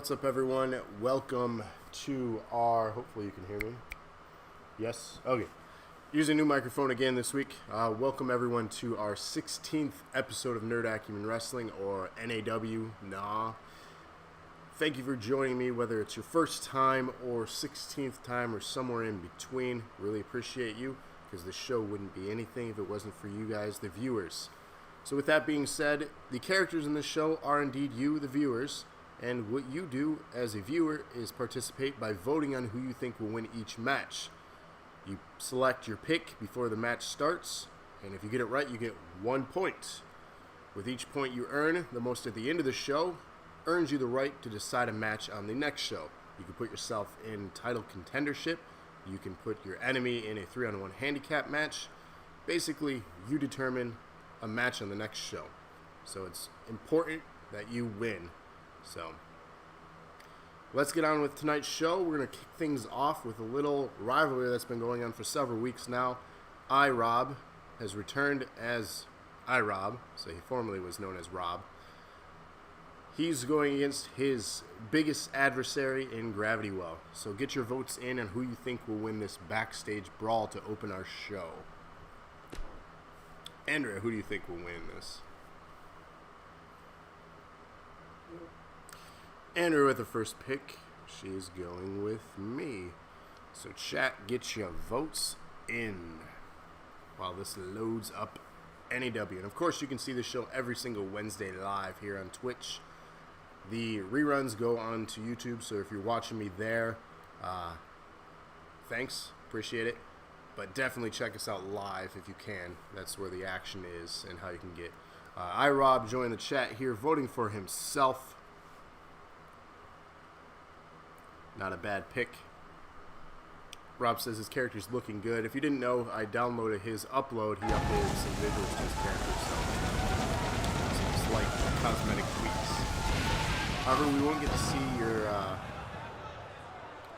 what's up everyone? Welcome to our, hopefully you can hear me. Yes? Okay. Using a new microphone again this week. Welcome everyone to our 16th episode of Nerd Acumen Wrestling, or NAW. Thank you for joining me, whether it's your first time or 16th time or somewhere in between. Really appreciate you, because the show wouldn't be anything if it wasn't for you guys, the viewers. So with that being said, the characters in this show are indeed you, the viewers, and what you do as a viewer is participate by voting on who you think will win each match. You select your pick before the match starts, and if you get it right, you get 1 point. With each point you earn, the most at the end of the show, earns you the right to decide a match on the next show. You can put yourself in title contendership, you can put your enemy in a 3-on-1 handicap match. Basically, you determine a match on the next show. So it's important that you win. So let's get on with tonight's show. We're going to kick things off with a little rivalry that's been going on for several weeks now. Rob has returned as Rob, so he formerly was known as Rob. He's going against his biggest adversary in Gravity Well. So get your votes in on who you think will win this backstage brawl to open our show. Andrea, who do you think will win this? Andrea with the first pick. She's going with me. So chat, get your votes in while this loads up NAW. And of course, you can see the show every single Wednesday live here on Twitch. The reruns go on to YouTube, so if you're watching me there, thanks, appreciate it. But definitely check us out live if you can. That's where the action is and how you can get. Rob joined the chat here, voting for himself. Not a bad pick. Rob says his character's looking good. If you didn't know, I downloaded his upload. He updated some visuals to his character, so some slight cosmetic tweaks. However, we won't get to see your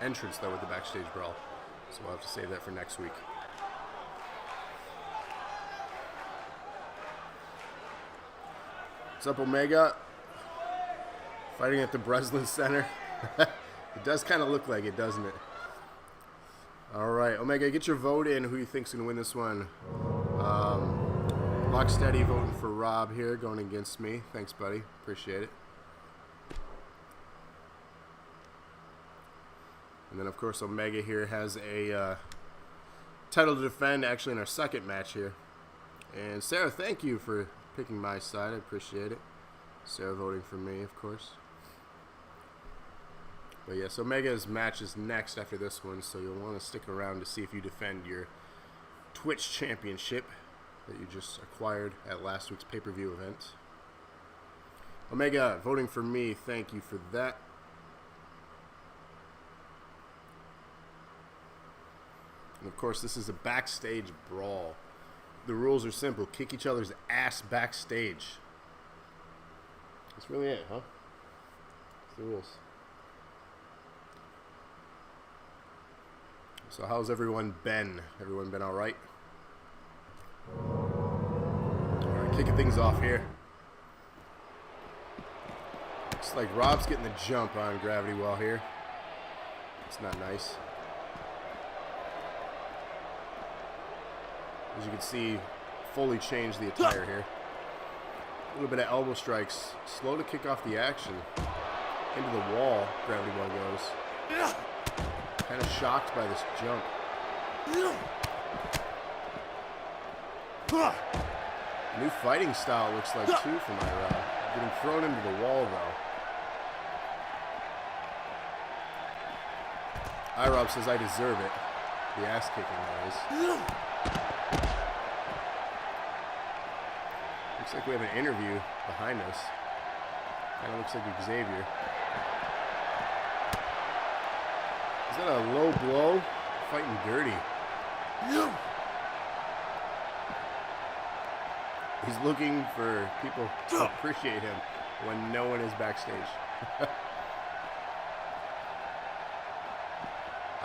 entrance, though, with the backstage brawl. So we'll have to save that for next week. What's up, Omega? Fighting at the Breslin Center. It does kind of look like it, doesn't it? All right, Omega, get your vote in. Who you think's going to win this one? Locksteady voting for Rob here, going against me. Thanks, buddy. Appreciate it. And then, of course, Omega here has a title to defend, actually, in our second match here. And Sarah, thank you for picking my side. I appreciate it. Sarah voting for me, of course. But yes, Omega's match is next after this one, so you'll want to stick around to see if you defend your Twitch championship that you just acquired at last week's pay-per-view event. Omega voting for me, thank you for that. And of course, this is a backstage brawl. The rules are simple. Kick each other's ass backstage. That's really it, huh? That's the rules. So how's everyone been? Everyone been all right? All right, kicking things off here. Looks like Rob's getting the jump on Gravity Well here. It's not nice. As you can see, fully changed the attire here. A little bit of elbow strikes. Slow to kick off the action. Into the wall, Gravity Well goes. Kind of shocked by this jump. New fighting style looks like too from Rob. Getting thrown into the wall though. Rob says I deserve it. The ass kicking noise. Looks like we have an interview behind us. Kind of looks like Xavier. Is that a low blow? Fighting dirty. He's looking for people to appreciate him when no one is backstage.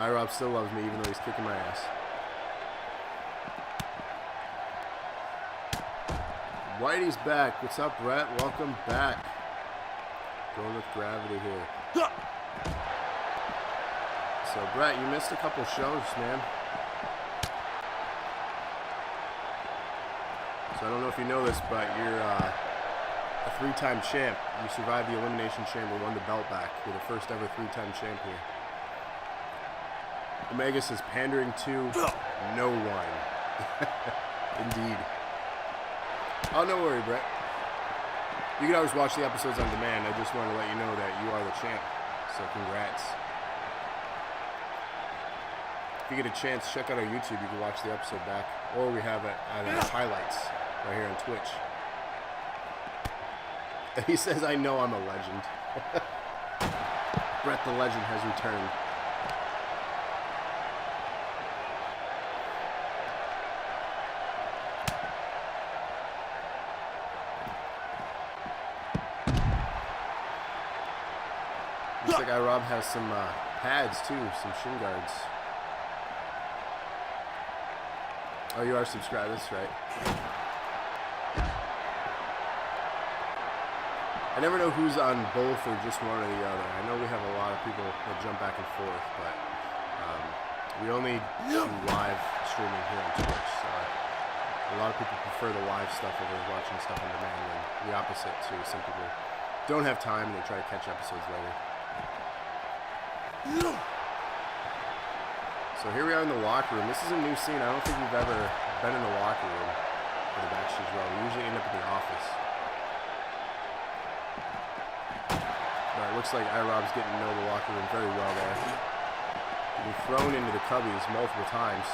Rob still loves me even though he's kicking my ass. Whitey's back. What's up, Brett? Welcome back. Going with Gravity here. So, Brett, you missed a couple shows, man. So, I don't know if you know this, but you're a three-time champ. You survived the Elimination Chamber, won the belt back. You're the first ever three-time champ here. Omegas is pandering to no one. Indeed. Oh, no worry, Brett. You can always watch the episodes on demand. I just want to let you know that you are the champ. So congrats. If you get a chance, check out our YouTube. You can watch the episode back. Or we have it at highlights right here on Twitch. He says, I know I'm a legend. Brett the legend has returned. Looks like Rob has some pads too, some shin guards. Oh, you are subscribed, that's right. I never know who's on both or just one or the other. I know we have a lot of people that jump back and forth, but we only do live streaming here on Twitch. So a lot of people prefer the live stuff over watching stuff on demand, and the opposite too. Some people don't have time and they try to catch episodes later. So here we are in the locker room. This is a new scene. I don't think we've ever been in the locker room for the Backstage Row. We usually end up in the office. But it looks like iRob's getting to know the locker room very well there. Getting thrown into the cubbies multiple times.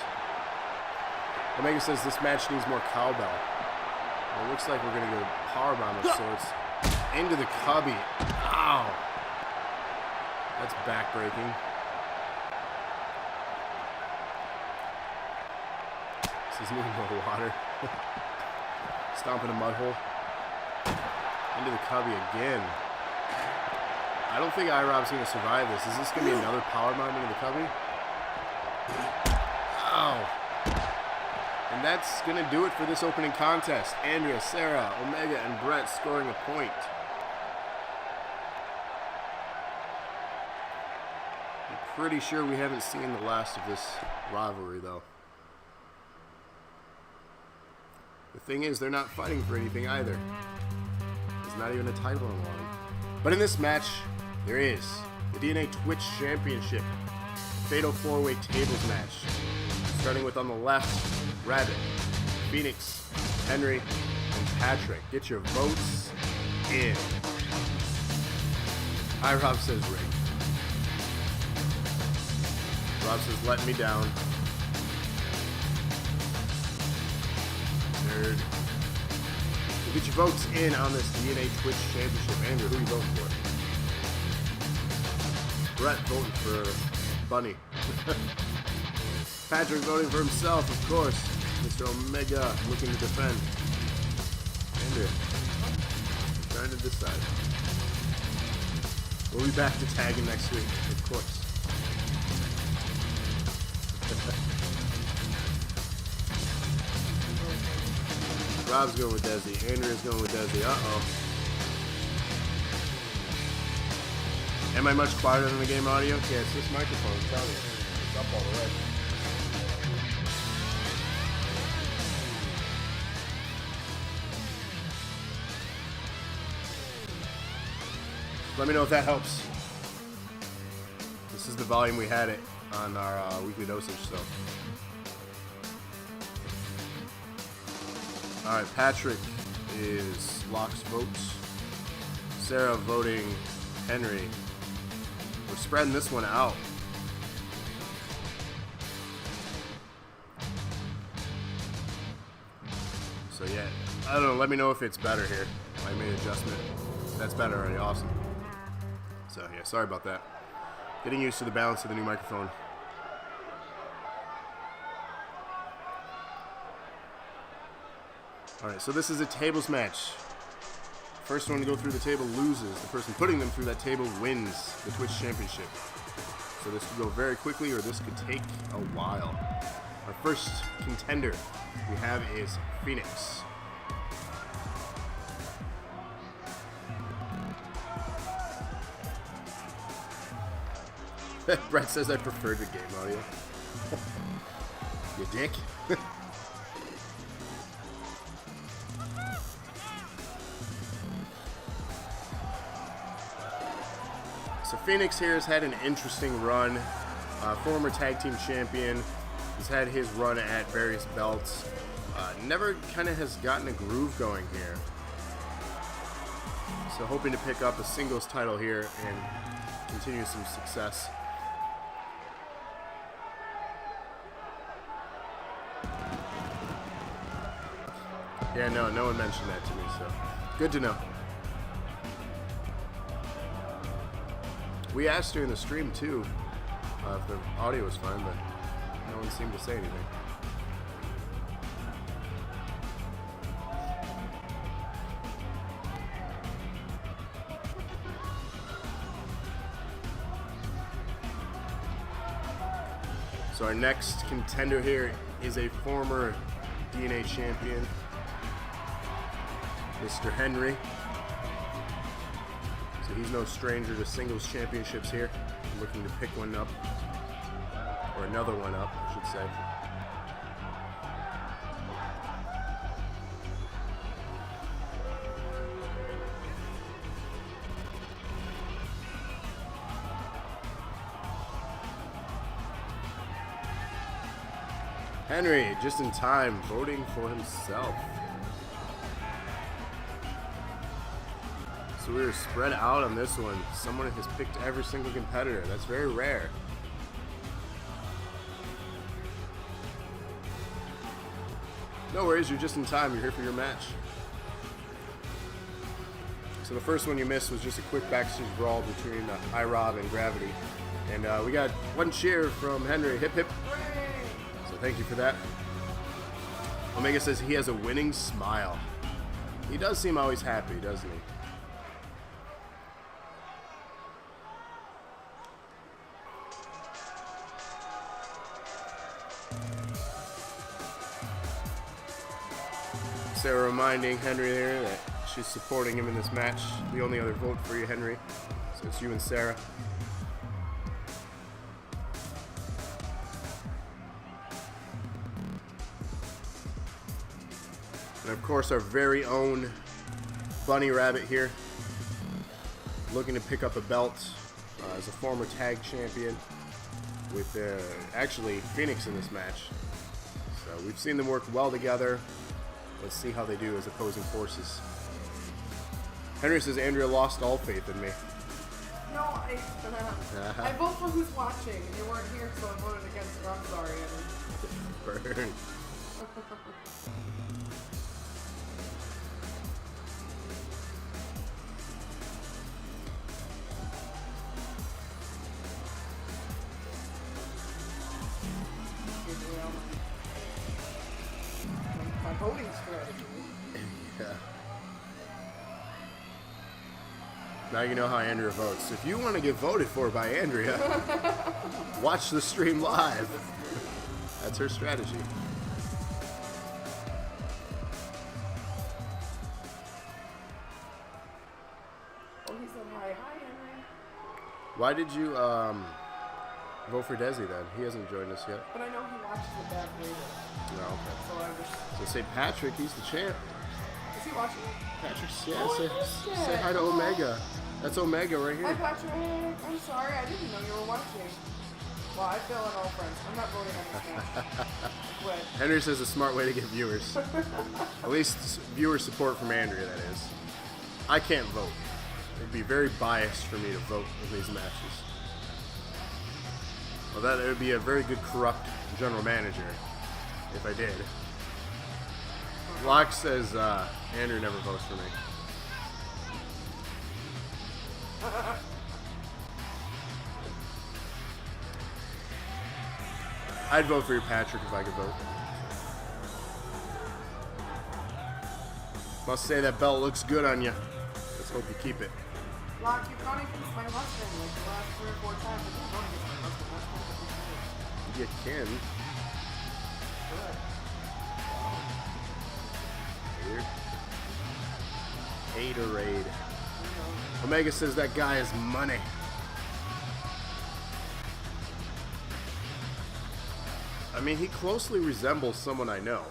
Omega says this match needs more cowbell. Well, it looks like we're going to go powerbomb of sorts into the cubby. Ow! That's backbreaking. This is needing more water. Stomping a mud hole. Into the cubby again. I don't think iRob's going to survive this. Is this going to be another powerbomb into the cubby? Ow. And that's going to do it for this opening contest. Andrea, Sarah, Omega, and Brett scoring a point. Pretty sure we haven't seen the last of this rivalry, though. The thing is, they're not fighting for anything either. There's not even a title on the line. But in this match, there is the DNA Twitch Championship Fatal 4-Way Tables match. Starting with on the left, Rabbit, Phoenix, Henry, and Patrick. Get your votes in. iRob says ring. Rob says, let me down. Nerd. So get your votes in on this DNA Twitch Championship. Andrew, who are you voting for? Brett voting for Bunny. Patrick voting for himself, of course. Mr. Omega looking to defend. Andrew, trying to decide. We'll be back to tagging next week, of course. Rob's going with Desi. Andrea's going with Desi. Uh-oh. Am I much quieter than the game audio? Yeah, it's this microphone. I'm telling you. It's up all the way. Let me know if that helps. This is the volume we had it on our weekly dosage, so. Alright, Patrick is Locke's votes. Sarah voting Henry. We're spreading this one out. So yeah, I don't know, let me know if it's better here. I made an adjustment. That's better already, awesome. So yeah, sorry about that. Getting used to the balance of the new microphone. Alright, so this is a tables match. First one to go through the table loses. The person putting them through that table wins the Twitch Championship. So this could go very quickly or this could take a while. Our first contender we have is Phoenix. Brett says I preferred the game audio. You dick. So Phoenix here has had an interesting run. Former tag team champion. He's had his run at various belts. Never kind of has gotten a groove going here. So hoping to pick up a singles title here and continue some success. Yeah, no one mentioned that to me, so good to know. We asked during the stream too if the audio was fine, but no one seemed to say anything. So our next contender here is a former DNA champion, Mr. Henry. So he's no stranger to singles championships here. Looking to pick one up, or another one up, I should say. Henry, just in time, voting for himself. So we were spread out on this one. Someone has picked every single competitor. That's very rare. No worries, you're just in time. You're here for your match. So the first one you missed was just a quick backstage brawl between iRob and Gravity. And we got one cheer from Henry. Hip hip. So thank you for that. Omega says he has a winning smile. He does seem always happy, doesn't he? Sarah reminding Henry there that she's supporting him in this match. The only other vote for you, Henry. So it's you and Sarah. And of course our very own Bunny Rabbit here, looking to pick up a belt as a former tag champion with actually Phoenix in this match. So we've seen them work well together. Let's see how they do as opposing forces. Henry says Andrea lost all faith in me. No, I vote for who's watching. You weren't here, so I voted against her. I'm sorry, Henry. Burn. My voting strategy. Yeah. Now you know how Andrea votes. If you want to get voted for by Andrea, watch the stream live. That's her strategy. Oh, he said hi. Hi, Henry. Why did you vote for Desi then? He hasn't joined us yet. But I know he watches it back later. No, okay. So I just... So say Patrick, he's the champ. Is he watching? Patrick's, yeah, Oh, say hi to Omega. That's Omega right Hi, here. Patrick. I'm sorry. I didn't know you were watching. Well, I fail on all friends. I'm not voting on this match. Quit. Henry says a smart way to get viewers. At least viewer support from Andrea, that is. I can't vote. It'd be very biased for me to vote in these matches. Well, that it would be a very good corrupt general manager if I did. Locke says Andrew never votes for me. I'd vote for your Patrick if I could vote. Must say that belt looks good on you. Let's hope you keep it. Locke, you've gone against my husband like the last 3 or 4 times. I didn't go against my husband. That's You can. good. Haterade. Omega says that guy is money. I mean, he closely resembles someone I know.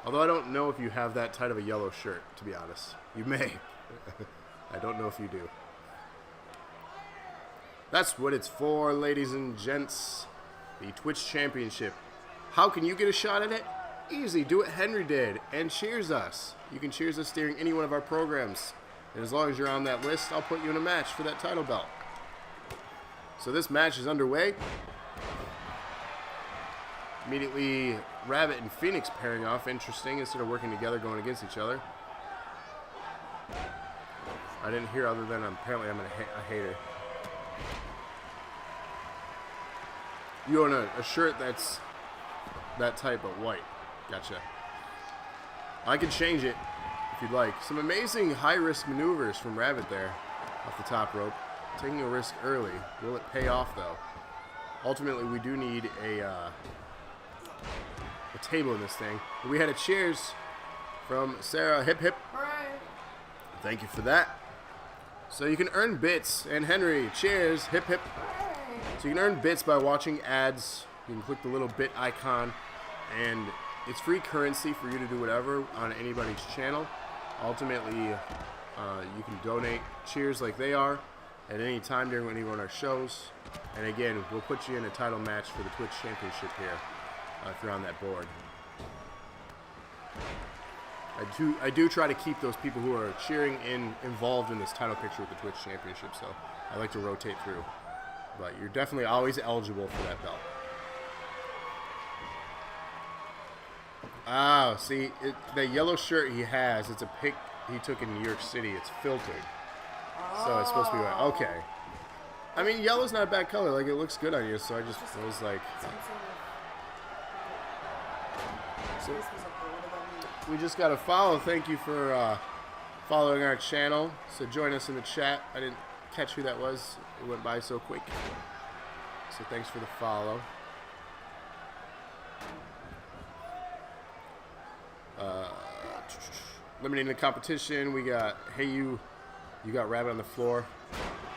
Although I don't know if you have that tight of a yellow shirt, to be honest. You may. I don't know if you do. That's what it's for, ladies and gents. The Twitch Championship. How can you get a shot at it? Easy. Do what Henry did and cheers us. You can cheers us during any one of our programs. And as long as you're on that list, I'll put you in a match for that title belt. So this match is underway. Immediately, Rabbit and Phoenix pairing off. Interesting. Instead of working together, going against each other. I didn't hear other than apparently I'm a hater. You own a shirt that's that type of white. Gotcha. I can change it if you'd like. Some amazing high-risk maneuvers from Rabbit there off the top rope. Taking a risk early. Will it pay off, though? Ultimately, we do need a table in this thing. We had a cheers from Sarah. Hip, hip. Hooray. Thank you for that. So you can earn bits. And Henry, cheers. Hip, hip. Hooray. So you can earn bits by watching ads. You can click the little bit icon. And it's free currency for you to do whatever on anybody's channel. Ultimately, you can donate cheers like they are at any time during any of our shows. And again, we'll put you in a title match for the Twitch Championship here if you're on that board. I do try to keep those people who are cheering involved in this title picture with the Twitch Championship, so I like to rotate through. But you're definitely always eligible for that belt. Ah, see, the yellow shirt he has, it's a pic he took in New York City. It's filtered. So it's supposed to be like, okay. I mean, yellow's not a bad color. Like, it looks good on you, so I was like... So we just got a follow. Thank you for following our channel. So join us in the chat. I didn't catch who that was. It went by so quick. So thanks for the follow. Limiting the competition. We got, hey, you got Rabbit on the floor.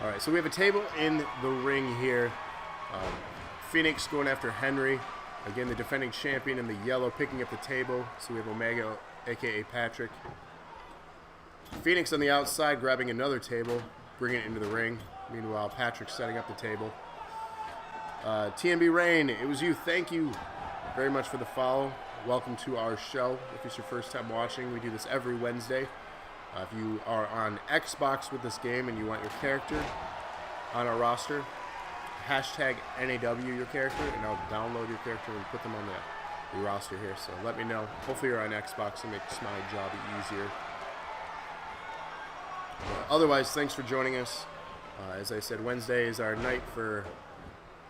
All right, so we have a table in the ring here. Phoenix going after Henry. Again, the defending champion in the yellow picking up the table. So we have Omega, a.k.a. Patrick. Phoenix on the outside grabbing another table, bringing it into the ring. Meanwhile, Patrick's setting up the table. TNB Rain, it was you. Thank you very much for the follow. Welcome to our show. If it's your first time watching, we do this every Wednesday. If you are on Xbox with this game and you want your character on our roster, hashtag NAW your character, and I'll download your character and put them on the roster here. So let me know. Hopefully you're on Xbox. It makes my job easier. Otherwise, thanks for joining us. As I said, Wednesday is our night for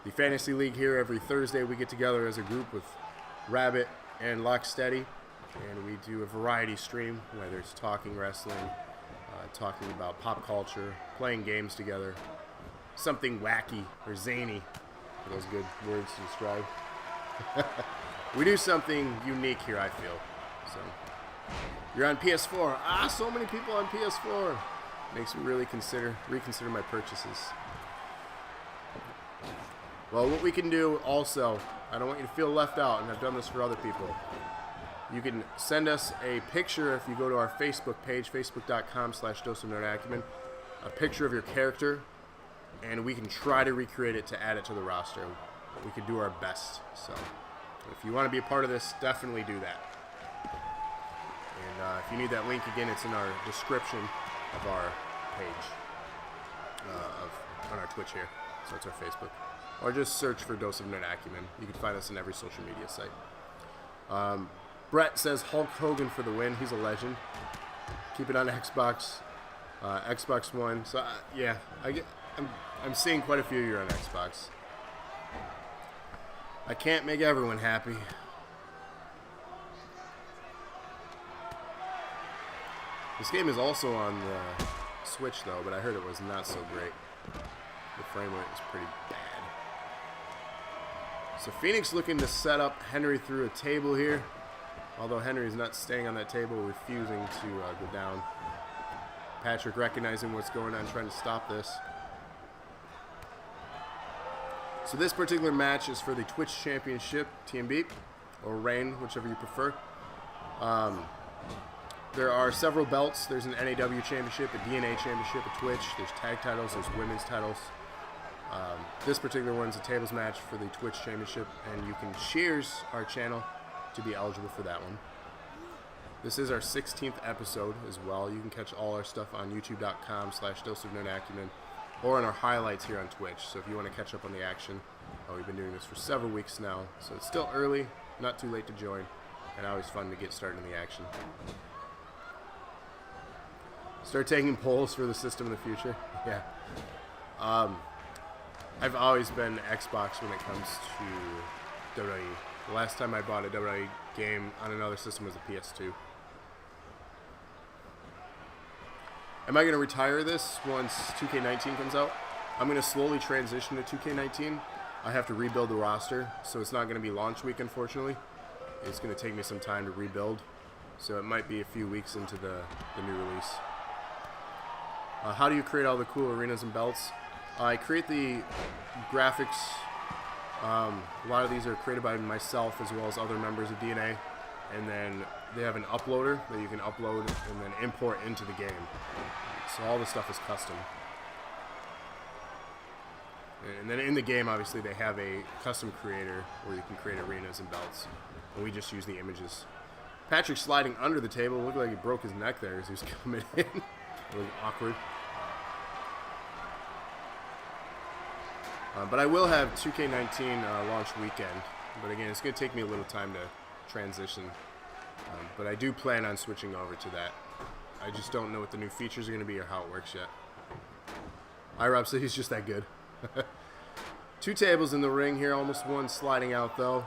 the Fantasy League here. Every Thursday we get together as a group with Rabbit and Locksteady, and we do a variety stream, whether it's talking wrestling, talking about pop culture, playing games together, something wacky or zany, are those good words to describe. We do something unique here, I feel. So you're on PS4. So many people on PS4. Makes me really reconsider my purchases. Well, what we can do also, I don't want you to feel left out, and I've done this for other people. You can send us a picture if you go to our Facebook page, facebook.com/DoseOfNerdAcumen, a picture of your character, and we can try to recreate it to add it to the roster. We can do our best. So if you want to be a part of this, definitely do that. And if you need that link, again, it's in our description of our page, on our Twitch here. So it's our Facebook. Or just search for Dose of Nerd Acumen. You can find us in every social media site. Brett says Hulk Hogan for the win. He's a legend. Keep it on Xbox, Xbox One. So yeah, I'm seeing quite a few of you on Xbox. I can't make everyone happy. This game is also on the Switch though, but I heard it was not so great. The frame rate is pretty bad. So Phoenix looking to set up Henry through a table here. Although Henry's not staying on that table, refusing to go down. Patrick recognizing what's going on, trying to stop this. So this particular match is for the Twitch Championship, TMB, or Reign, whichever you prefer. There are several belts. There's an NAW Championship, a DNA Championship, a Twitch. There's tag titles. There's women's titles. This particular one's a tables match for the Twitch Championship, and you can cheers our channel to be eligible for that one. This is our 16th episode as well. You can catch all our stuff on youtube.com/doseofnerdacumen or in our highlights here on Twitch. So if you want to catch up on the action, we've been doing this for several weeks now. So it's still early, not too late to join, and always fun to get started in the action. Start taking polls for the system in the future. Yeah. I've always been Xbox when it comes to WWE. The last time I bought a WWE game on another system was a PS2. Am I going to retire this once 2K19 comes out? I'm going to slowly transition to 2K19. I have to rebuild the roster, so it's not going to be launch week, unfortunately. It's going to take me some time to rebuild, so it might be a few weeks into the new release. How do you create all the cool arenas and belts? I create the graphics. A lot of these are created by myself as well as other members of DNA, and then they have an uploader that you can upload and then import into the game. So all the stuff is custom. And then in the game, obviously, they have a custom creator where you can create arenas and belts, and we just use the images. Patrick sliding under the table. Looked like he broke his neck there as he was coming in. It was awkward. But I will have 2K19 launch weekend. But again, it's going to take me a little time to transition. But I do plan on switching over to that. I just don't know what the new features are going to be or how it works yet. Rob said he's just that good. 2 tables in the ring here. Almost one sliding out, though.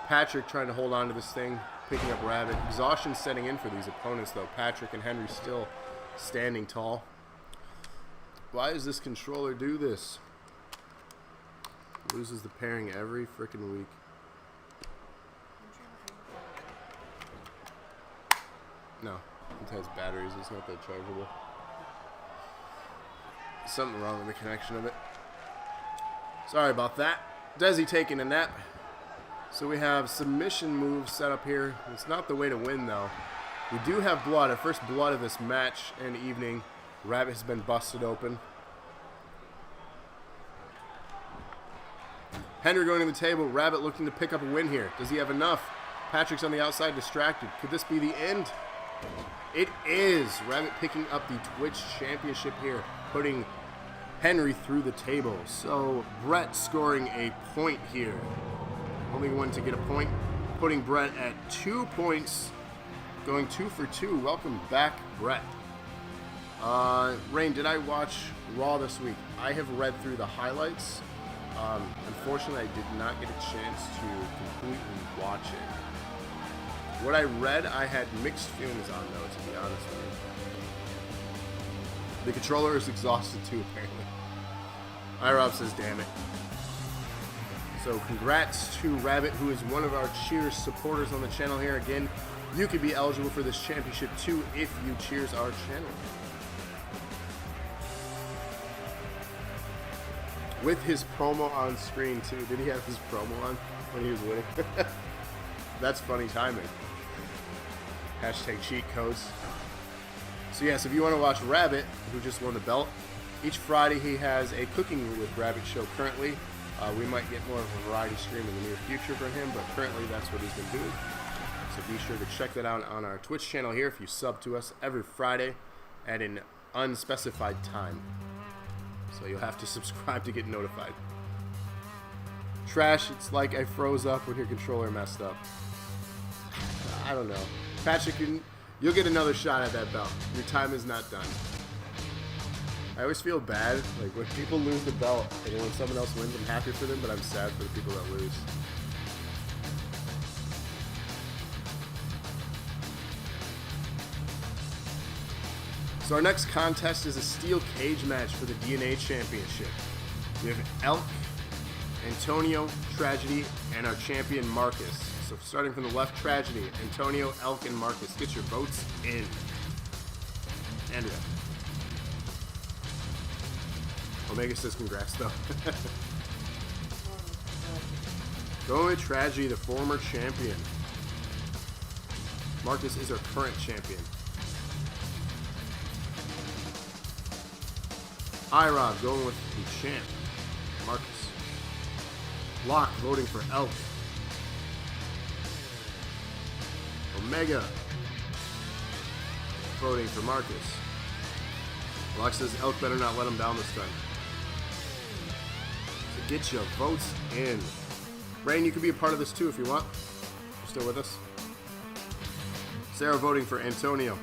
Patrick trying to hold on to this thing, picking up Rabbit. Exhaustion setting in for these opponents, though. Patrick and Henry still standing tall. Why does this controller do this? Loses the pairing every freaking week. No, it has batteries. It's not that chargeable. Something wrong with the connection of it. Sorry about that. Desi taking a nap. So we have submission moves set up here. It's not the way to win, though. We do have blood. Our first blood of this match and evening. Rabbit has been busted open. Henry going to the table. Rabbit looking to pick up a win here. Does he have enough? Patrick's on the outside, distracted. Could this be the end? It is. Rabbit picking up the Twitch Championship here, putting Henry through the table. So Brett scoring a point here. Only one to get a point. Putting Brett at 2 points. Going 2 for 2. Welcome back, Brett. Rain, did I watch Raw this week? I have read through the highlights. Unfortunately, I did not get a chance to completely watch it. What I read, I had mixed feelings on, though, to be honest with you. The controller is exhausted, too, apparently. Rob says, damn it. So, congrats to Rabbit, who is one of our Cheers supporters on the channel here. Again, you could be eligible for this championship, too, if you cheers our channel. With his promo on screen, too. Did he have his promo on when he was winning? That's funny timing. Hashtag cheat codes. So yes, if you want to watch Rabbit, who just won the belt, each Friday he has a Cooking with Rabbit show currently. We might get more of a variety stream in the near future for him, but currently that's what he's been doing. So be sure to check that out on our Twitch channel here if you sub to us every Friday at an unspecified time. So you'll have to subscribe to get notified. Trash, it's like I froze up when your controller messed up. I don't know. Patrick, you'll get another shot at that belt. Your time is not done. I always feel bad, like when people lose the belt, and then when someone else wins, I'm happy for them, but I'm sad for the people that lose. So our next contest is a steel cage match for the DNA Championship. We have Elk, Antonio, Tragedy, and our champion Marcus. So starting from the left, Tragedy, Antonio, Elk, and Marcus. Get your votes in. Andrea. Omega says congrats, though. Going with Tragedy, the former champion. Marcus is our current champion. IROB going with the champ, Marcus. Locke voting for Elk. Omega voting for Marcus. Locke says Elk better not let him down this time. So get your votes in. Rain, you can be a part of this too if you want. You're still with us? Sarah voting for Antonio.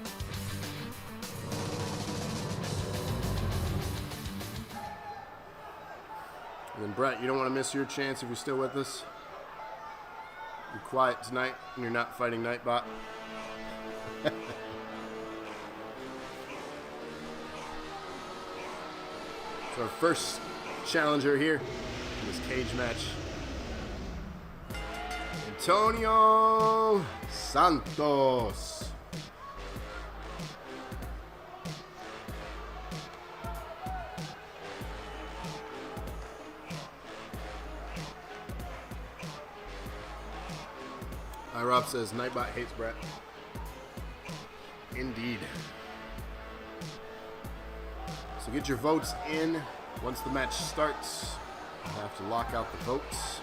And then Brett, you don't want to miss your chance if you're still with us. You're quiet tonight and you're not fighting Nightbot. So our first challenger here in this cage match. Antonio Santos. Rob says Nightbot hates Brett. Indeed. So get your votes in. Once the match starts, you have to lock out the votes.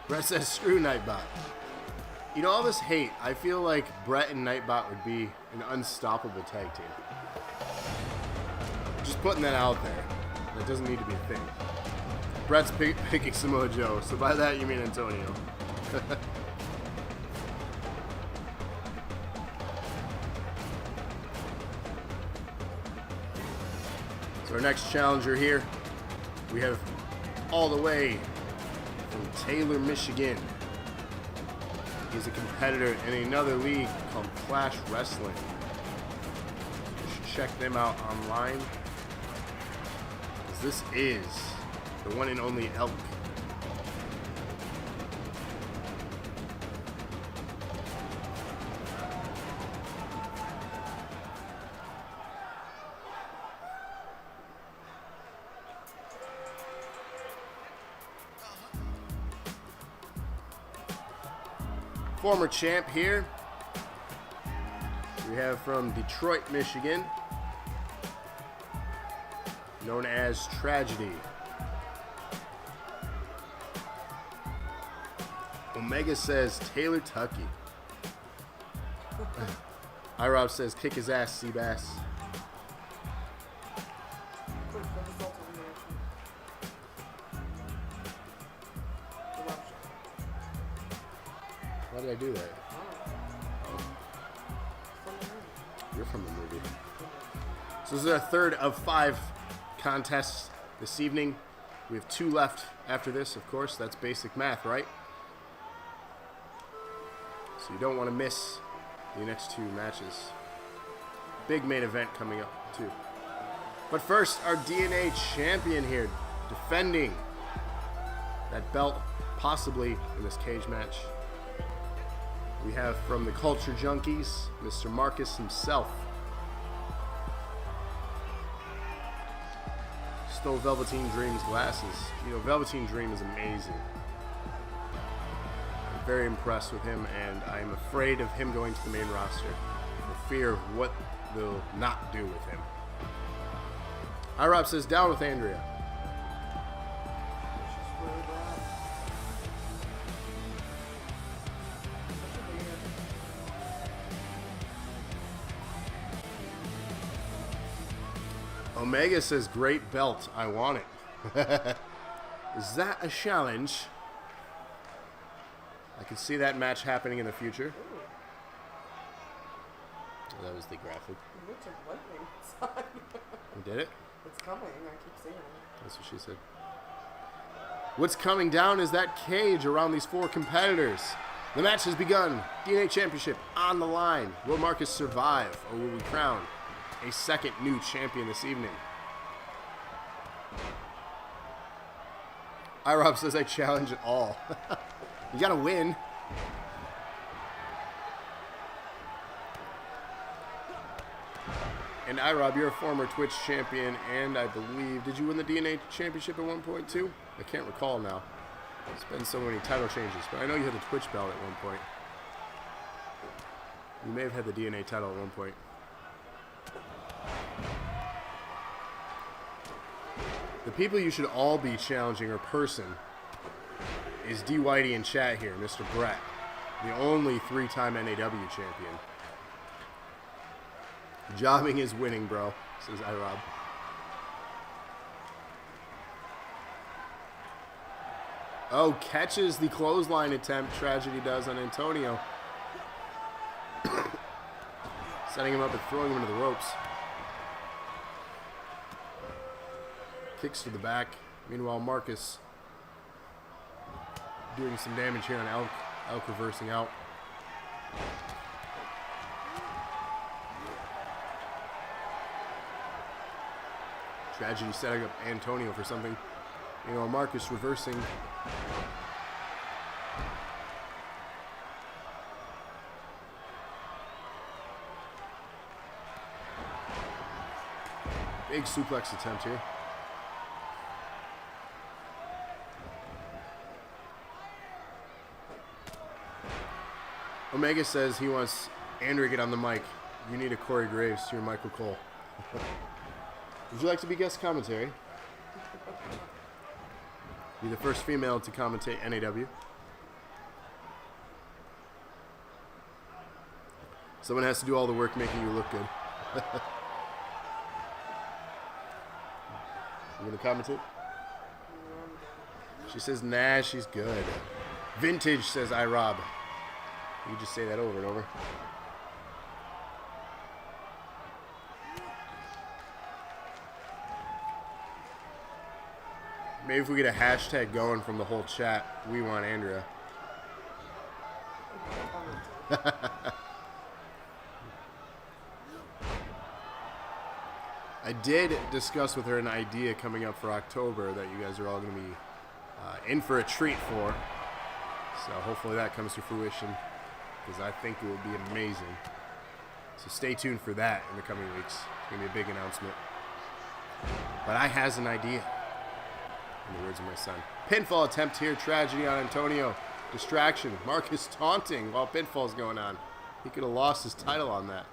Brett says screw Nightbot. You know, all this hate, I feel like Brett and Nightbot would be an unstoppable tag team. Just putting that out there. That doesn't need to be a thing. Brett's picking Samoa Joe, so by that you mean Antonio. So our next challenger here, we have all the way from Taylor, Michigan. He's a competitor in another league called Clash Wrestling. You should check them out online. Because this is the one and only Elk. Former champ here. We have from Detroit, Michigan, known as Tragedy. Omega says Taylor Tucky. IROB says kick his ass, Seabass. Why did I do that? Oh. You're from the movie. So this is our third of 5 contests this evening. We have 2 left after this, of course. That's basic math, right? So you don't want to miss the next 2 matches. Big main event coming up, too. But first, our DNA champion here, defending that belt, possibly in this cage match. We have from the Culture Junkies, Mr. Marcus himself. Stole Velveteen Dream's glasses. You know, Velveteen Dream is amazing. I'm very impressed with him, and I'm afraid of him going to the main roster for fear of what they'll not do with him. IROB says down with Andrea. Omega says, great belt, I want it. Is that a challenge? I can see that match happening in the future. Oh, that was the graphic. We did it? It's coming, I keep seeing it. That's what she said. What's coming down is that cage around these 4 competitors. The match has begun. DNA Championship on the line. Will Marcus survive, or will we crown a second new champion this evening? IROB says I challenge it all. You gotta win. And iRob, you're a former Twitch champion, and I believe, did you win the DNA championship at one point too? I can't recall now. It's been so many title changes, but I know you had the Twitch belt at one point. You may have had the DNA title at one point. The people you should all be challenging, or person, is D. Whitey in chat here, Mr. Brett, the only 3-time NAW champion. Jobbing is winning, bro, says iRob. Oh, catches the clothesline attempt. Tragedy does on Antonio. Setting him up and throwing him into the ropes. Kicks to the back. Meanwhile, Marcus doing some damage here on Elk. Elk reversing out. Tragedy setting up Antonio for something. Meanwhile, Marcus reversing. Big suplex attempt here. Omega says he wants Andrew to get on the mic. You need a Corey Graves to your Michael Cole. Would you like to be guest commentary? Be the first female to commentate NAW. Someone has to do all the work making you look good. You gonna commentate? She says, nah, she's good. Vintage, says iRob. You just say that over and over. Maybe if we get a hashtag going from the whole chat, we want Andrea. I did discuss with her an idea coming up for October that you guys are all going to be in for a treat for. So hopefully that comes to fruition, because I think it will be amazing. So stay tuned for that in the coming weeks. It's going to be a big announcement. But I has an idea. In the words of my son. Pinfall attempt here. Tragedy on Antonio. Distraction. Marcus taunting while pinfall's going on. He could have lost his title on that.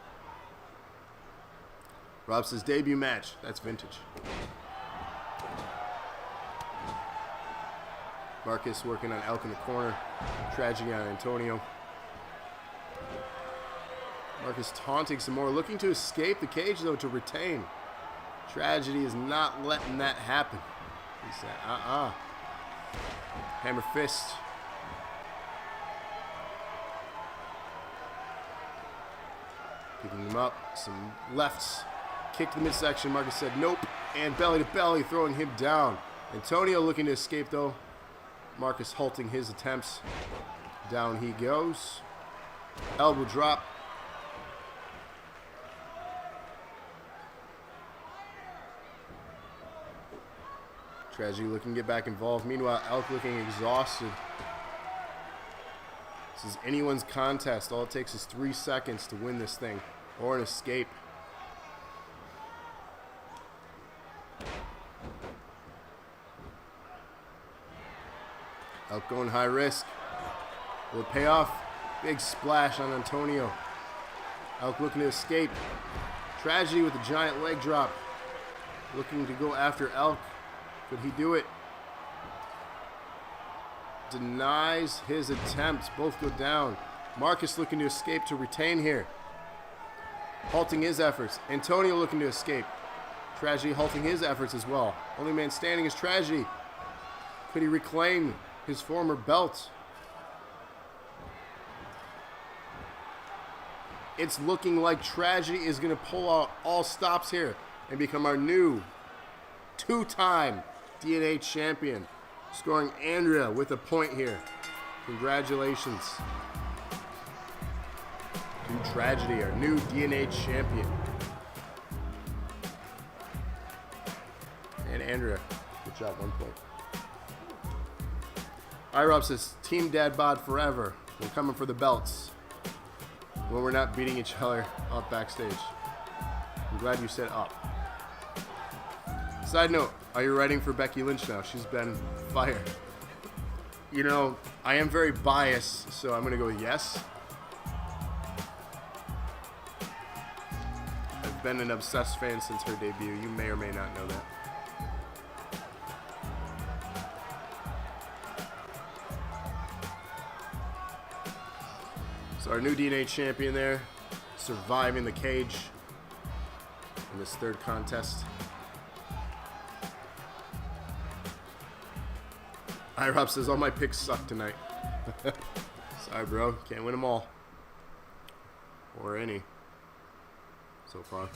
Rob says debut match. That's vintage. Marcus working on Elk in the corner. Tragedy on Antonio. Marcus taunting some more. Looking to escape the cage, though, to retain. Tragedy is not letting that happen. He said, Hammer fist. Picking him up. Some lefts. Kick to the midsection. Marcus said nope. And belly to belly, throwing him down. Antonio looking to escape, though. Marcus halting his attempts. Down he goes. Elbow drop. Tragedy looking to get back involved. Meanwhile, Elk looking exhausted. This is anyone's contest. All it takes is 3 seconds to win this thing, or an escape. Elk going high risk. Will it pay off? Big splash on Antonio. Elk looking to escape. Tragedy with a giant leg drop. Looking to go after Elk. Could he do it? Denies his attempts. Both go down. Marcus looking to escape to retain here. Halting his efforts. Antonio looking to escape. Tragedy halting his efforts as well. Only man standing is Tragedy. Could he reclaim his former belt? It's looking like Tragedy is going to pull out all stops here and become our new 2-time DNA champion, scoring Andrea with a point here. Congratulations to Tragedy, our new DNA champion. And Andrea, good job, 1 point. iRob says, Team Dad Bod forever. We're coming for the belts when we're not beating each other up backstage. I'm glad you said up. Side note, are you writing for Becky Lynch now? She's been fired. You know, I am very biased, so I'm going to go with yes. I've been an obsessed fan since her debut. You may or may not know that. So our new DNA champion there, surviving the cage in this third contest. IROP says all my picks suck tonight. Sorry, bro. Can't win them all. Or any. So far.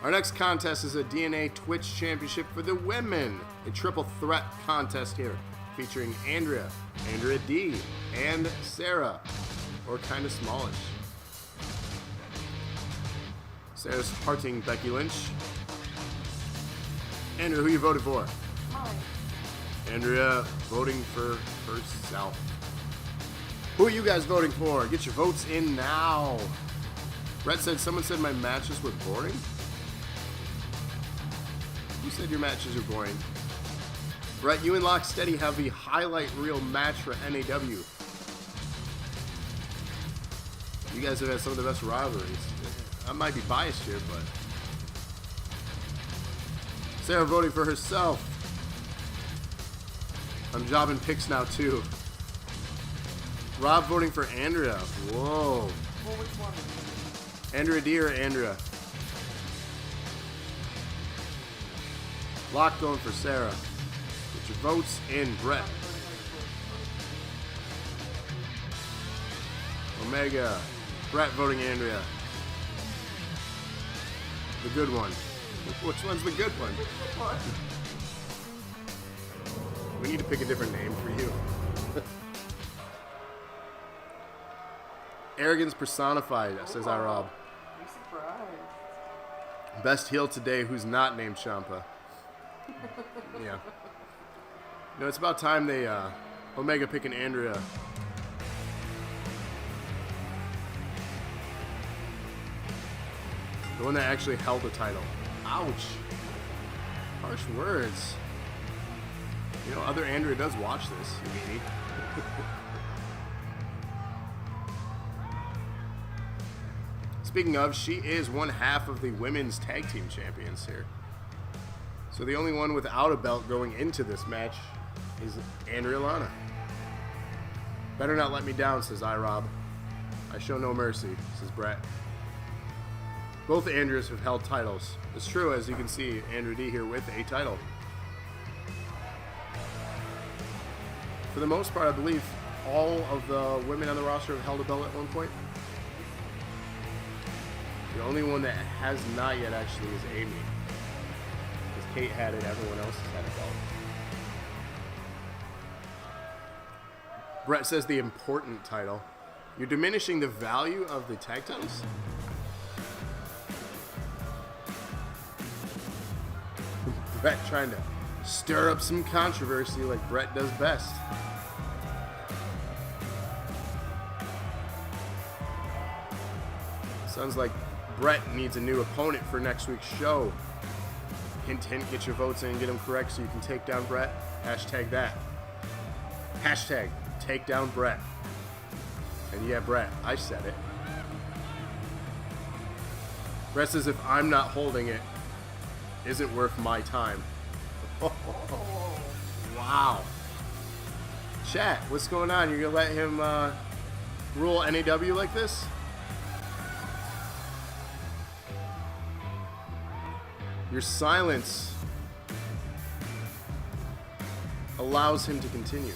Our next contest is a DNA Twitch Championship for the women. A triple threat contest here. Featuring Andrea D, and Sarah. Or kinda smallish. Sarah's hearting Becky Lynch. Andrea, who you voted for? Mine. Andrea voting for herself. Who are you guys voting for? Get your votes in now. Brett said someone said my matches were boring. Who said your matches are boring? Brett, you and Locksteady have the highlight reel match for NAW. You guys have had some of the best rivalries. I might be biased here, but Sarah voting for herself. I'm jobbing picks now too. Rob voting for Andrea. Whoa. Well, which one? Andrea D or Andrea? Lock going for Sarah. Get your votes in, Brett. Omega. Brett voting Andrea. The good one. Which one's the good one? We need to pick a different name for you. Arrogance personified, says iRob. I'm surprised. Best heel today who's not named Ciampa. Yeah. No, it's about time they, Omega picking Andrea. The one that actually held the title. Ouch. Harsh words. You know, other Andrea does watch this, you meanie. Speaking of, she is one half of the women's tag team champions here. So the only one without a belt going into this match is Andrea Lana. Better not let me down, says iRob. I show no mercy, says Brett. Both Andreas have held titles. It's true, as you can see, Andrea D here with a title. For the most part, I believe all of the women on the roster have held a belt at one point. The only one that has not yet actually is Amy. Because Kate had it, everyone else has had a belt. Brett says the important title. You're diminishing the value of the tag titles? Brett trying to stir up some controversy like Brett does best. Sounds like Brett needs a new opponent for next week's show. Hint, hint, get your votes in and get them correct so you can take down Brett. Hashtag that. Hashtag take down Brett. And yeah, Brett, I said it. Brett says if I'm not holding it, isn't worth my time. Wow. Chat, what's going on? You're gonna let him rule NAW like this? Your silence allows him to continue.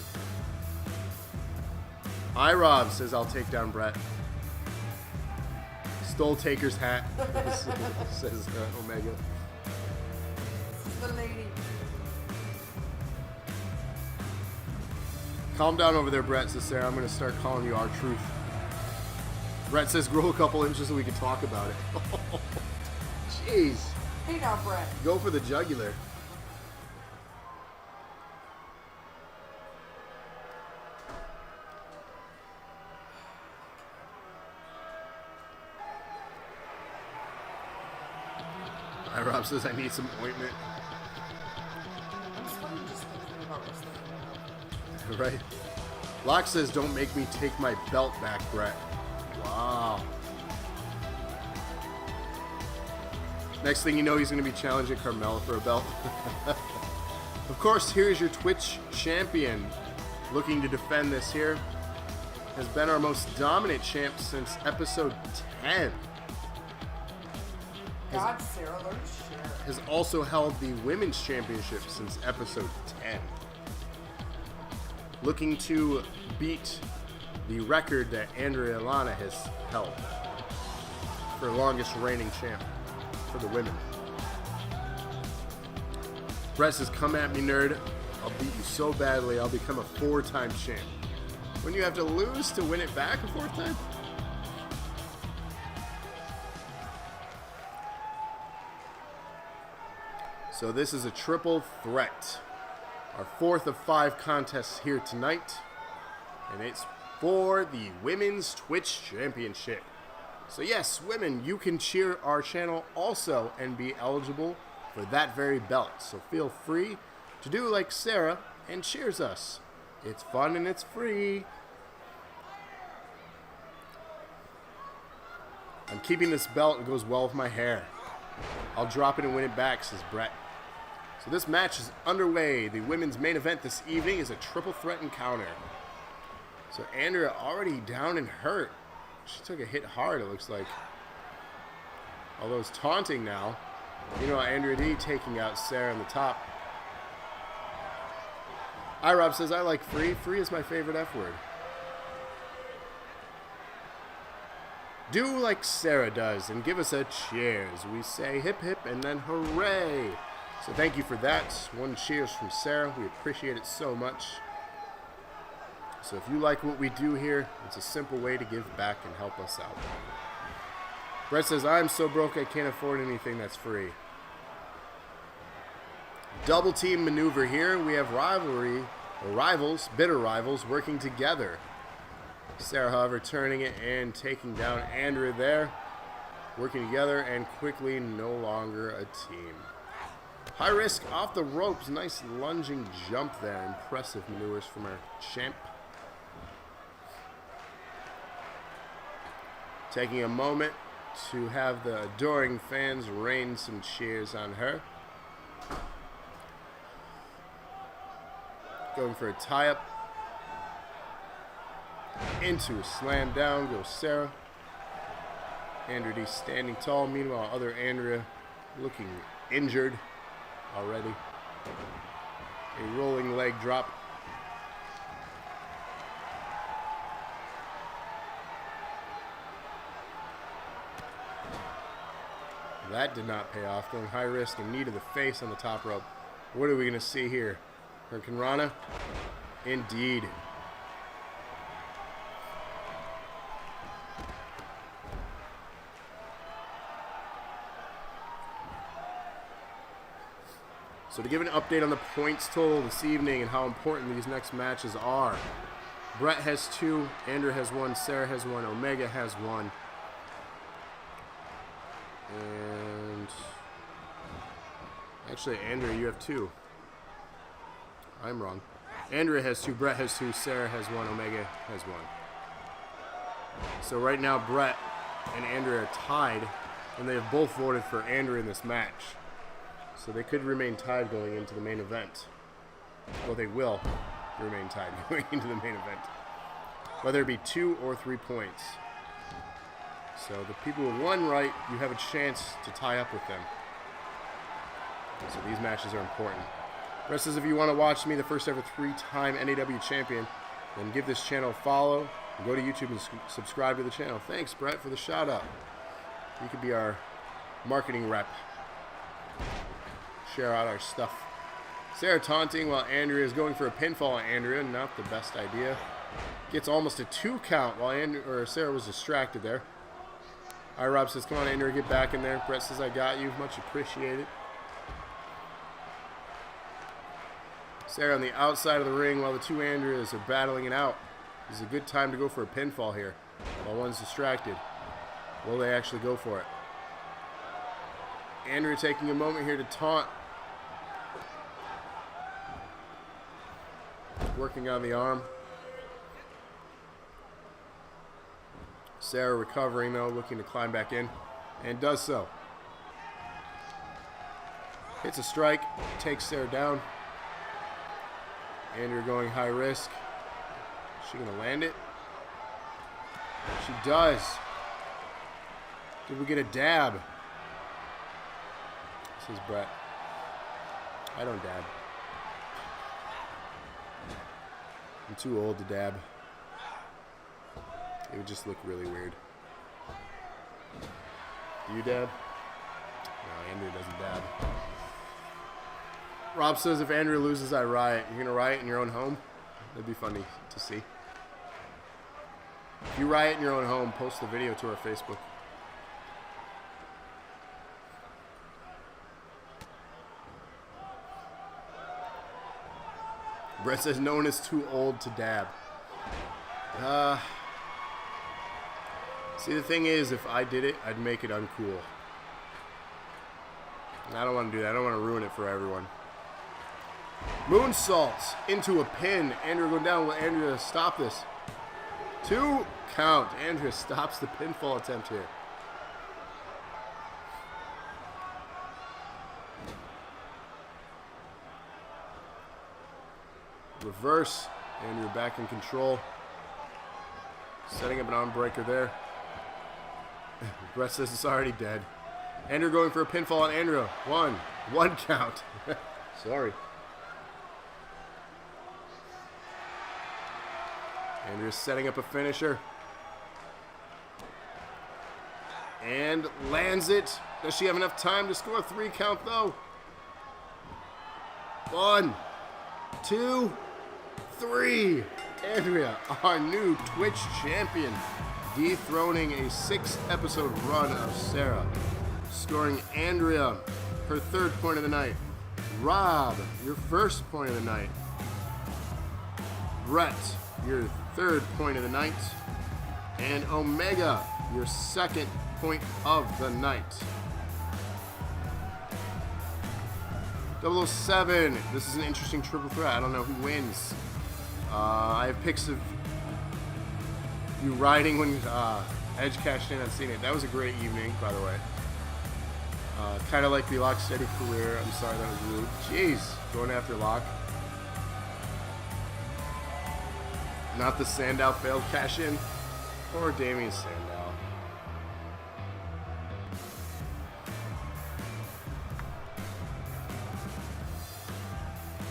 iRob says I'll take down Brett. Stole Taker's hat, says Omega. The lady. Calm down over there, Brett, says Sarah. I'm going to start calling you R-Truth. Brett says grow a couple inches so we can talk about it. Jeez. Hey now, Brett. Go for the jugular. Rob says I need some ointment. I'm sweating just thinking about wrestling. Right? Locke says don't make me take my belt back, Brett. Wow. Next thing you know, he's going to be challenging Carmella for a belt. Of course, here's your Twitch champion. Looking to defend this here. Has been our most dominant champ since episode 10. God, Sarah, learn to share. Has also held the women's championship since episode 10. Looking to beat the record that Andrea Lana has held for longest reigning champ for the women. Brett says, come at me, nerd. I'll beat you so badly, I'll become a 4-time champ. When you have to lose to win it back a 4th time? So this is a triple threat. Our 4th of 5 contests here tonight. And it's for the Women's Twitch Championship. So yes, women, you can cheer our channel also and be eligible for that very belt. So feel free to do like Sarah and cheers us. It's fun and it's free. I'm keeping this belt. It goes well with my hair. I'll drop it and win it back, says Brett. So this match is underway. The women's main event this evening is a triple threat encounter. So Andrea already down and hurt. She took a hit hard, it looks like. Although it's taunting now. You know, Andrea D taking out Sarah on the top. Rob says, I like free. Free is my favorite F word. Do like Sarah does and give us a cheers. We say hip hip and then hooray. So thank you for that. 1 cheers from Sarah. We appreciate it so much. So if you like what we do here, it's a simple way to give back and help us out. Brett says, I'm so broke I can't afford anything that's free. Double team maneuver here. We have bitter rivals working together. Sarah, however, turning it and taking down Andrea there. Working together and quickly no longer a team. High risk off the ropes. Nice lunging jump there. Impressive maneuvers from our champ. Taking a moment to have the adoring fans rain some cheers on her. Going for a tie-up. Into a slam down goes Sarah. Andrea D standing tall. Meanwhile, other Andrea looking injured already. A rolling leg drop. That did not pay off. Going high risk and knee to the face on the top rope. What are we going to see here? Hurricane Rana? Indeed. So to give an update on the points total this evening and how important these next matches are. Brett has 2, Andrea has 1, Sarah has 1, Omega has 1. And actually, Andrea, you have 2. I'm wrong. Andrea has 2, Brett has 2, Sarah has 1, Omega has 1. So right now, Brett and Andrea are tied, and they have both voted for Andrea in this match. So they could remain tied going into the main event. Well, they will remain tied going into the main event. Whether it be 2 or 3 points. So the people who won right, you have a chance to tie up with them. So these matches are important. Rest says if you want to watch me, the first ever 3-time NAW champion, then give this channel a follow and go to YouTube and subscribe to the channel. Thanks, Brett, for the shout out. You could be our marketing rep. Share out our stuff. Sarah taunting while Andrea is going for a pinfall on Andrea. Not the best idea. Gets almost a 2 count while Sarah was distracted there. Rob says, come on, Andrea, get back in there. Brett says, I got you. Much appreciated. Sarah on the outside of the ring while the 2 Andreas are battling it out. This is a good time to go for a pinfall here while one's distracted. Will they actually go for it? Andrea taking a moment here to taunt. Working on the arm. Sarah recovering though, looking to climb back in, and does so. Hits a strike, takes Sarah down. Andrea going high risk. Is she gonna land it? She does. Did we get a dab? This is Brett. I don't dab. I'm too old to dab. It would just look really weird. Do you dab? No, Andrea doesn't dab. Rob says if Andrea loses, I riot. You're gonna riot in your own home? That'd be funny to see. If you riot in your own home, post the video to our Facebook. Brett says no one is too old to dab. See, the thing is, if I did it, I'd make it uncool. And I don't want to do that. I don't want to ruin it for everyone. Moonsaults into a pin. Andrea going down. Will Andrea stop this? 2 count. Andrea stops the pinfall attempt here. Reverse. Andrea back in control. Setting up an arm breaker there. Brett says it's already dead. Andrea going for a pinfall on Andrea. 1 count. Sorry. Andrea's setting up a finisher. And lands it. Does she have enough time to score a 3 count though? 1, 2, 3. Andrea, our new Twitch champion, dethroning a 6-episode run of Sarah. Scoring Andrea her 3rd point of the night. Rob, your 1st point of the night. Brett, your 3rd point of the night. And Omega, your 2nd point of the night. 007, this is an interesting triple threat. I don't know who wins. I have pics of you riding when Edge cashed in. I've seen it. That was a great evening, by the way. Kind of like the Lock Steady career. I'm sorry, that was rude. Jeez, going after Lock. Not the Sandow failed cash in. Or Damien Sandow.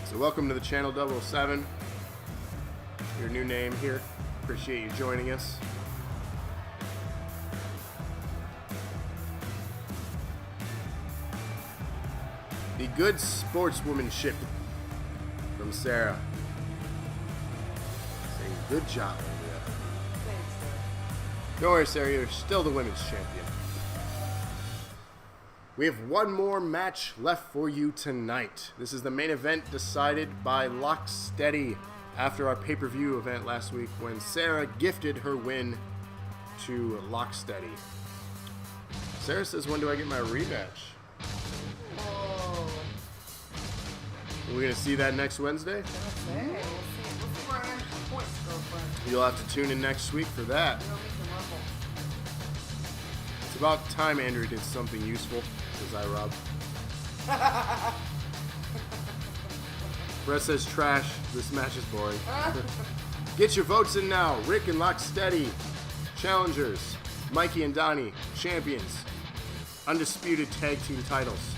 So welcome to the channel 007. Your new name here. Appreciate you joining us. The good sportswomanship from Sarah. Saying good job, Andrea. Thanks, sir. Don't worry, Sarah, you're still the women's champion. We have one more match left for you tonight. This is the main event decided by Lock Steady after our pay-per-view event last week when Sarah gifted her win to Lock Steady. Sarah says, when do I get my rematch? Whoa. Are we going to see that next Wednesday? We'll see where I am for points, girlfriend. You'll have to tune in next week for that. You know, we can rumble. It's about time Andrew did something useful, says Rob. Brett says trash. This match is boring. Get your votes in now. Rick and Lock Steady, challengers. Mikey and Donnie, champions. Undisputed tag team titles.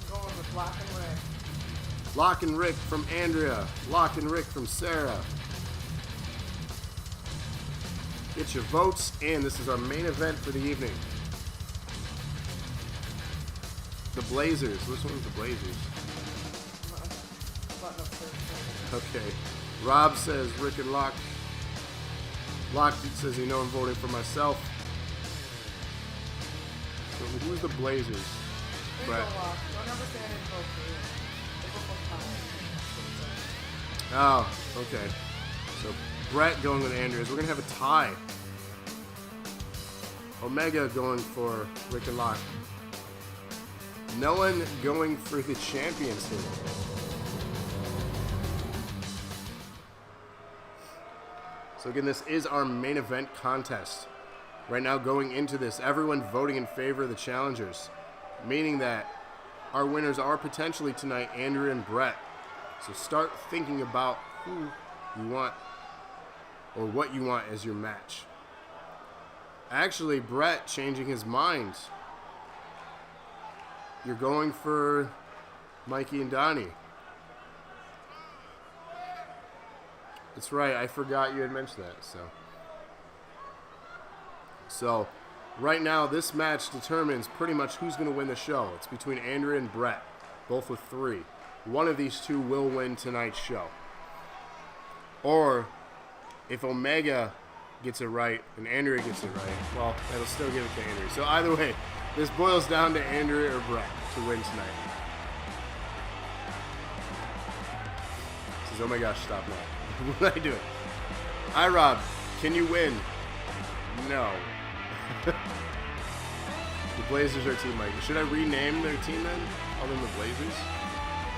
I'm going with Lock and Rick. Lock and Rick from Andrea. Lock and Rick from Sarah. Get your votes in. This is our main event for the evening. The Blazers. Which one's the Blazers? Button up first. Okay. Rob says Rick and Lock. Lock says, you know, I'm voting for myself. So who's the Blazers? There you go, Brett. Lock. Don't ever say I didn't vote for you. They vote for time. Oh, okay. So Brett going with Andrews. We're going to have a tie. Omega going for Rick and Lock. No one going for the champions here. So again, this is our main event contest. Right now going into this, everyone voting in favor of the challengers, meaning that our winners are potentially tonight Andrew and Brett. So start thinking about who you want or what you want as your match. Actually, Brett changing his mind. You're going for Mikey and Donnie. That's right, I forgot you had mentioned that. So right now, this match determines pretty much who's going to win the show. It's between Andrea and Brett, both with 3. One of these two will win tonight's show. Or if Omega gets it right and Andrea gets it right, well, that'll still give it to Andrea. So either way, this boils down to Andrea or Brett to win tonight. Says, oh my gosh, stop now. What am I doing? Hi, Rob. Can you win? No. The Blazers are Team Mike. Should I rename their team then? Call them the Blazers?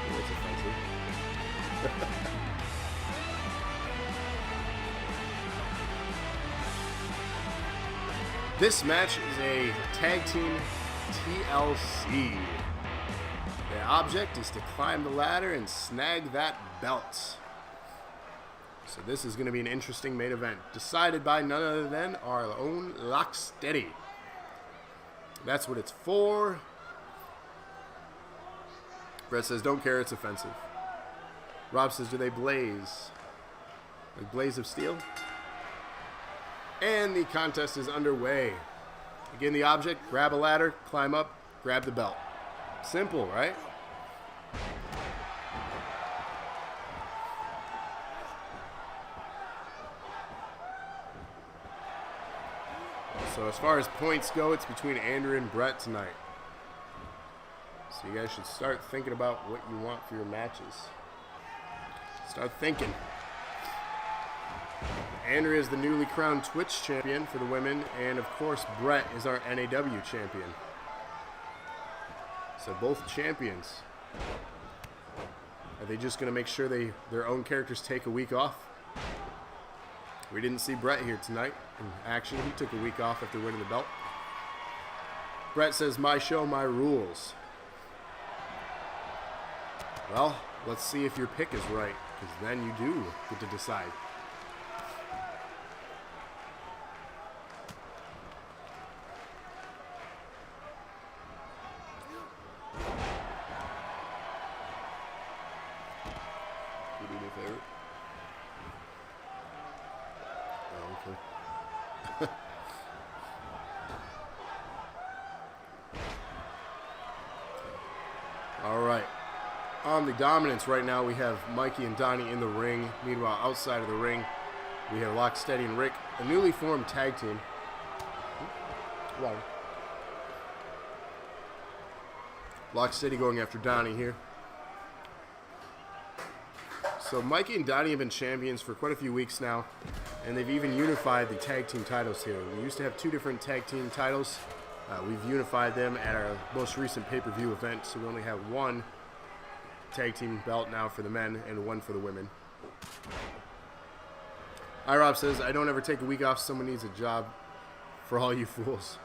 Oh, that's offensive. This match is a tag team TLC. The object is to climb the ladder and snag that belt. So this is going to be an interesting main event, decided by none other than our own Locksteady. That's what it's for. Brett says, don't care, it's offensive. Rob says, do they blaze? Like blaze of steel? And the contest is underway. Again, the object, grab a ladder, climb up, grab the belt. Simple, right? So as far as points go, it's between Andrew and Brett tonight. So you guys should start thinking about what you want for your matches. Start thinking. Andrea is the newly crowned Twitch champion for the women, and of course Brett is our NAW champion. So both champions. Are they just going to make sure their own characters take a week off? We didn't see Brett here tonight in action. He took a week off after winning the belt. Brett says, my show, my rules. Well, let's see if your pick is right, because then you do get to decide. You do me a favor? Oh, okay. All right. On the dominance right now, we have Mikey and Donnie in the ring. Meanwhile, outside of the ring, we have Locksteady and Rick, a newly formed tag team. Wow. Locksteady going after Donnie here. So Mikey and Donnie have been champions for quite a few weeks now, and they've even unified the tag team titles here. We used to have 2 different tag team titles. We've unified them at our most recent pay-per-view event, so we only have 1 tag team belt now for the men and 1 for the women. iRob says, I don't ever take a week off. Someone needs a job for all you fools.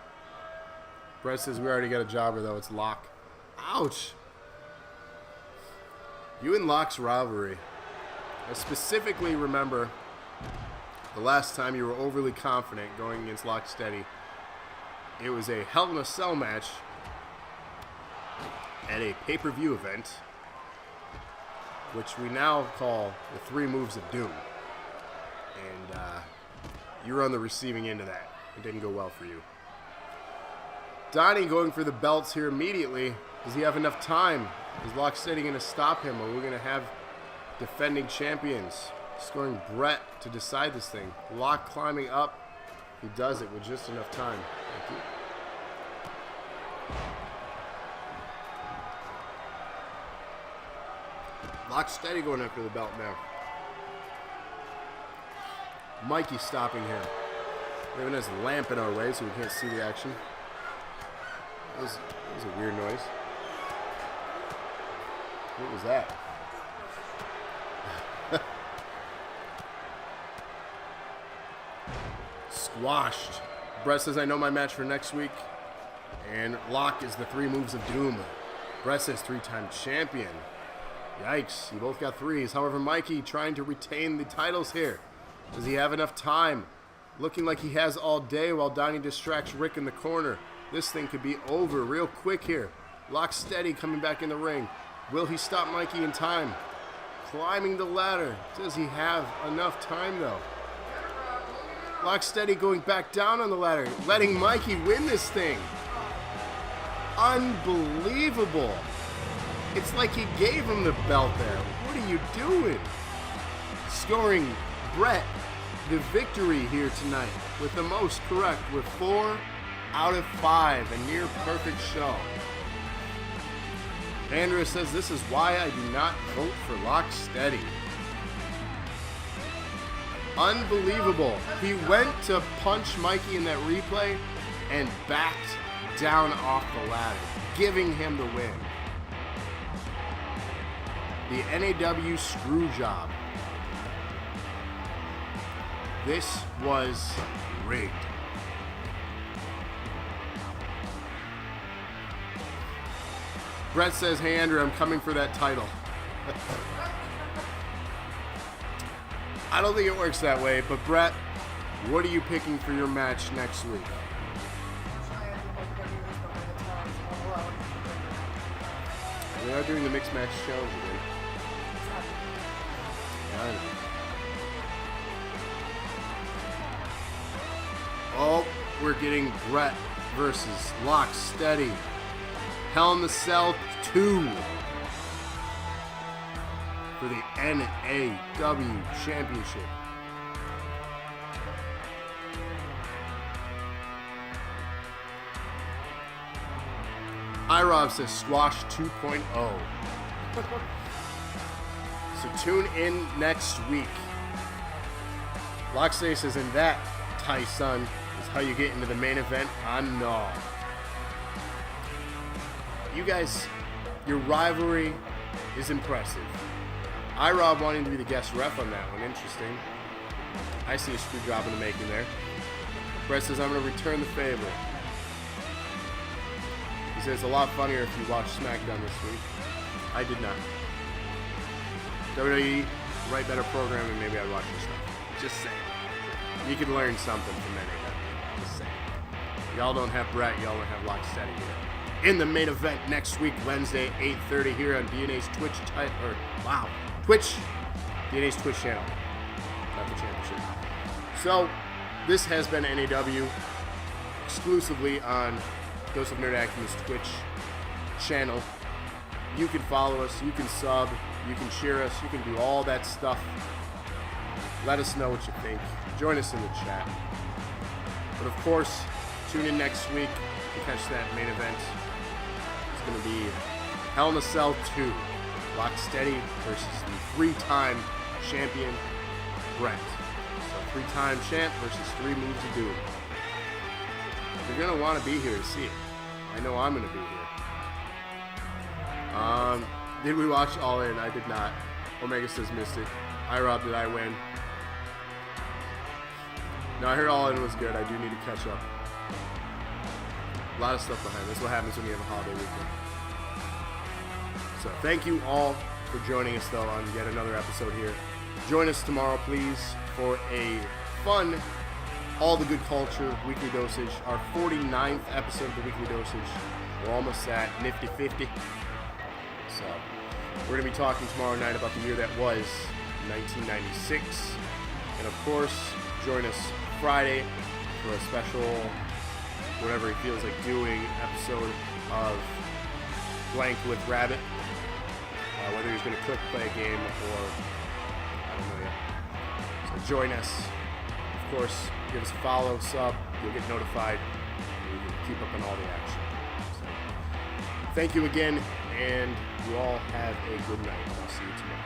Brett says, we already got a jobber, though. It's Locke. Ouch. You and Locke's rivalry. I specifically remember the last time you were overly confident going against Locksteady. It was a Hell in a Cell match at a pay-per-view event, which we now call the 3 Moves of Doom. And you were on the receiving end of that. It didn't go well for you. Donnie going for the belts here immediately. Does he have enough time? Is Locksteady going to stop him, or are we going to have defending champions scoring Brett to decide this thing? Locke climbing up. He does it with just enough time. Thank you. Locksteady going after the belt now. Mikey stopping him. We have a nice lamp in our way so we can't see the action. That was a weird noise. What was that? Squashed. Brett says, I know my match for next week. And Locke is the 3 moves of doom. Brett says 3-time champion. Yikes, you both got 3s. However, Mikey trying to retain the titles here. Does he have enough time? Looking like he has all day while Donnie distracts Rick in the corner. This thing could be over real quick here. Locke steady coming back in the ring. Will he stop Mikey in time? Climbing the ladder. Does he have enough time though? Locke steady going back down on the ladder, letting Mikey win this thing. Unbelievable. It's like he gave him the belt there. What are you doing? Scoring Brett the victory here tonight with the most correct with 4 out of 5. A near perfect show. Andrea says, this is why I do not vote for Locke Steady. Unbelievable. He went to punch Mikey in that replay and backed down off the ladder, giving him the win. The NAW screw job. This was rigged. Brett says, hey Andrew, I'm coming for that title. I don't think it works that way, but Brett, what are you picking for your match next week? We are doing the mixed match challenge again. I know. Oh, we're getting Brett versus Locke Steady. Hell in the Cell 2 for the NAW Championship. iRob says Squash 2.0. So tune in next week. Locke Steady says, and that, Tyson, is how you get into the main event on NAW. You guys, your rivalry is impressive. iRob wanting to be the guest ref on that one. Interesting. I see a screw job in the making there. Brett says, I'm going to return the favor. He says, it's a lot funnier if you watch SmackDown this week. I did not. WWE, write better programming, maybe I'd watch your stuff. Just saying. You can learn something from NAW. Just saying. Y'all don't have Brett, y'all don't have Locke Steady here. In the main event next week, Wednesday, 8:30 here on DNA's Twitch DNA's Twitch channel. Not the championship. So, this has been NAW exclusively on Dose of Nerd Acumen's Twitch channel. You can follow us, you can sub, you can cheer us, you can do all that stuff. Let us know what you think. Join us in the chat. But of course, tune in next week to catch that main event. It's going to be Hell in a Cell 2. Locke Steady versus the 3-time champion, Brett. So 3-time champ versus 3 moves of doom. You're going to want to be here to see it. I know I'm going to be here. Did we watch All In? I did not. Omega says missed it. iRob, did I win? No, I heard All In was good. I do need to catch up. A lot of stuff behind this. What happens when you have a holiday weekend. So thank you all for joining us, though, on yet another episode here. Join us tomorrow, please, for a fun All the Good Culture Weekly Dosage, our 49th episode of the Weekly Dosage. We're almost at nifty 50. So we're going to be talking tomorrow night about the year that was 1996. And of course, join us Friday for a special, whatever he feels like doing, episode of Blank with Rabbit. Whether he's going to cook, play a game, or I don't know yet. So join us. Of course, give us a follow, sub. You'll get notified. And you can keep up on all the action. So, thank you again, and you all have a good night. I'll see you tomorrow.